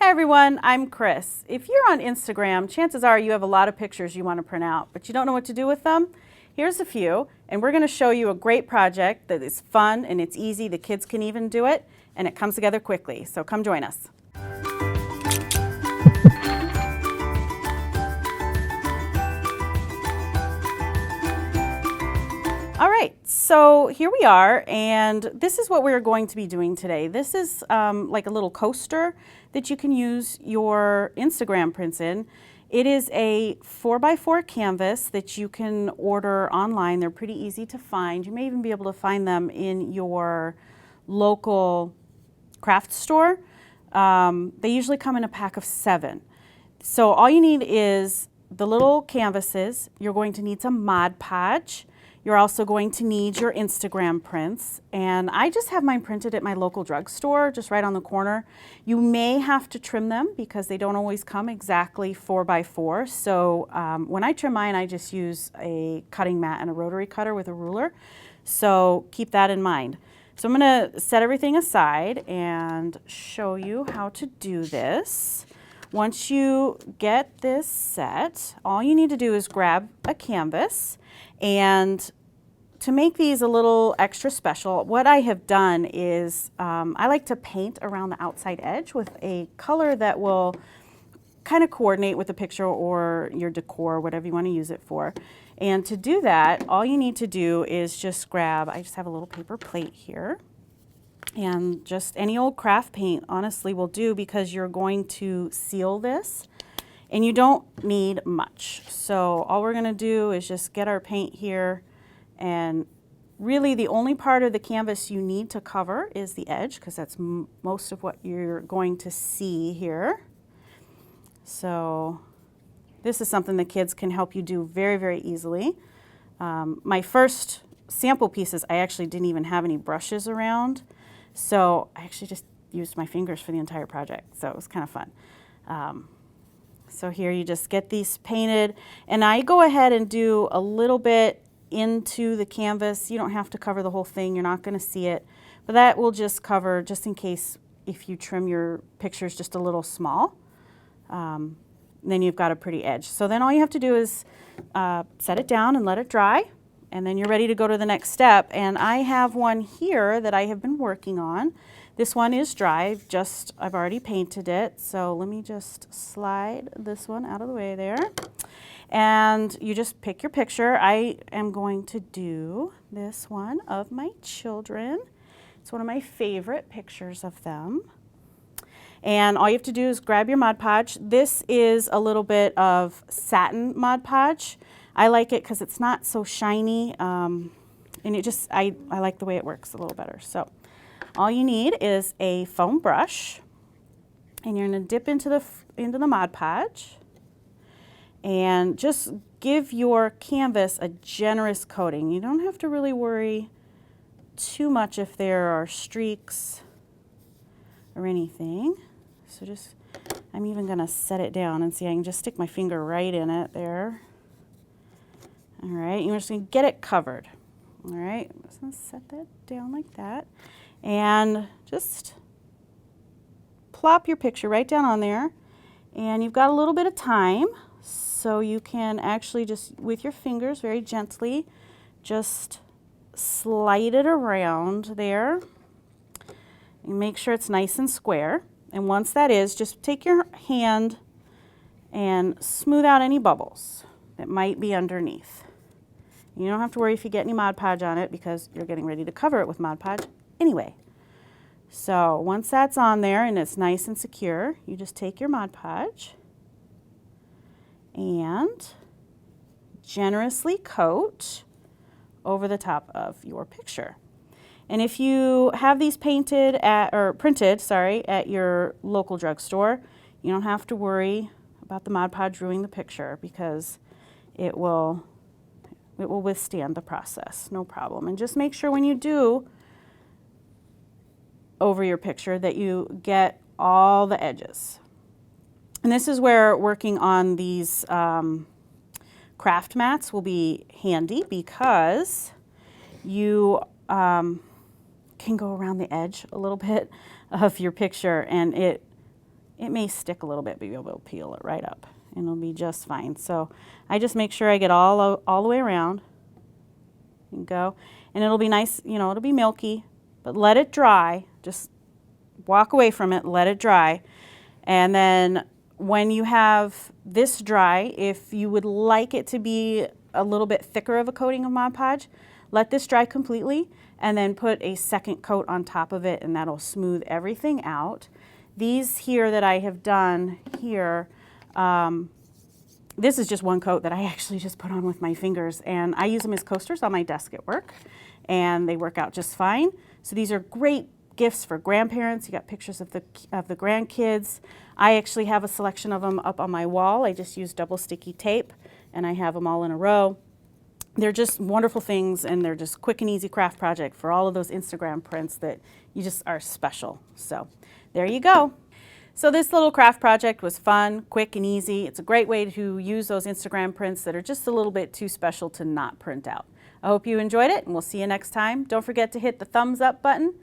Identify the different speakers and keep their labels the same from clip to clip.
Speaker 1: Hi everyone, I'm Chris. If you're on Instagram, chances are you have a lot of pictures you want to print out, but you don't know what to do with them. Here's a few, and we're going to show you a great project that is fun and it's easy. The kids can even do it, and it comes together quickly. So come join us. All right, so here we are, and this is what we're going to be doing today. This is like a little coaster that you can use your Instagram prints in. It is a 4x4 canvas that you can order online. They're pretty easy to find. You may even be able to find them in your local craft store. They usually come in a pack of 7. So all you need is the little canvases. You're going to need some Mod Podge. You're also going to need your Instagram prints, and I just have mine printed at my local drugstore, just right on the corner. You may have to trim them because they don't always come exactly 4x4. So when I trim mine, I just use a cutting mat and a rotary cutter with a ruler. So keep that in mind. So I'm going to set everything aside and show you how to do this. Once you get this set, all you need to do is grab a canvas, and to make these a little extra special, what I have done is I like to paint around the outside edge with a color that will kind of coordinate with the picture or your decor, whatever you want to use it for. And to do that, all you need to do is just grab, I just have a little paper plate here, and just any old craft paint honestly will do because you're going to seal this. And you don't need much. So all we're going to do is just get our paint here, and really the only part of the canvas you need to cover is the edge, because that's most of what you're going to see here. So this is something the kids can help you do very, very easily. My first sample pieces, I actually didn't even have any brushes around. So I actually just used my fingers for the entire project. So it was kind of fun. So here you just get these painted, and I go ahead and do a little bit into the canvas. You don't have to cover the whole thing, you're not going to see it, but that will just cover just in case if you trim your pictures just a little small. Then you've got a pretty edge. So then all you have to do is set it down and let it dry, and then you're ready to go to the next step. And I have one here that I have been working on. This one is dry, I've already painted it, so let me just slide this one out of the way there. And you just pick your picture. I am going to do this one of my children. It's one of my favorite pictures of them. And all you have to do is grab your Mod Podge. This is a little bit of satin Mod Podge. I like it because it's not so shiny, and I like the way it works a little better. So all you need is a foam brush, and you're going to dip into the Mod Podge, and just give your canvas a generous coating. You don't have to really worry too much if there are streaks or anything. So I'm even going to set it down and see, I can just stick my finger right in it there. All right, you're just going to get it covered. All right, I'm just going to set that down like that. And just plop your picture right down on there, and you've got a little bit of time, so you can actually just with your fingers very gently just slide it around there and make sure it's nice and square. And once that is, just take your hand and smooth out any bubbles that might be underneath. You don't have to worry if you get any Mod Podge on it because you're getting ready to cover it with Mod Podge anyway. So once that's on there and it's nice and secure, you just take your Mod Podge and generously coat over the top of your picture. And if you have these printed at your local drugstore, you don't have to worry about the Mod Podge ruining the picture because it will withstand the process, no problem. And just make sure when you do over your picture that you get all the edges. And this is where working on these craft mats will be handy because you can go around the edge a little bit of your picture, and it It may stick a little bit, but you'll be able to peel it right up and it'll be just fine. So I just make sure I get all the way around and go. And it'll be nice, you know, it'll be milky, but let it dry. Just walk away from it, let it dry. And then when you have this dry, if you would like it to be a little bit thicker of a coating of Mod Podge, let this dry completely and then put a second coat on top of it, and that'll smooth everything out. These here that I have done here, this is just one coat that I actually just put on with my fingers, and I use them as coasters on my desk at work, and they work out just fine. So these are great gifts for grandparents. You got pictures of the grandkids. I actually have a selection of them up on my wall. I just use double sticky tape, and I have them all in a row. They're just wonderful things, and they're just quick and easy craft project for all of those Instagram prints that you just are special. So there you go. So this little craft project was fun, quick and easy. It's a great way to use those Instagram prints that are just a little bit too special to not print out. I hope you enjoyed it, and we'll see you next time. Don't forget to hit the thumbs up button.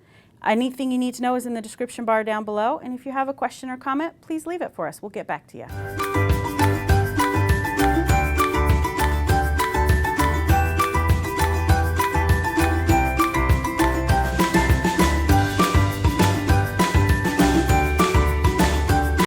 Speaker 1: Anything you need to know is in the description bar down below, and if you have a question or comment, please leave it for us. We'll get back to you.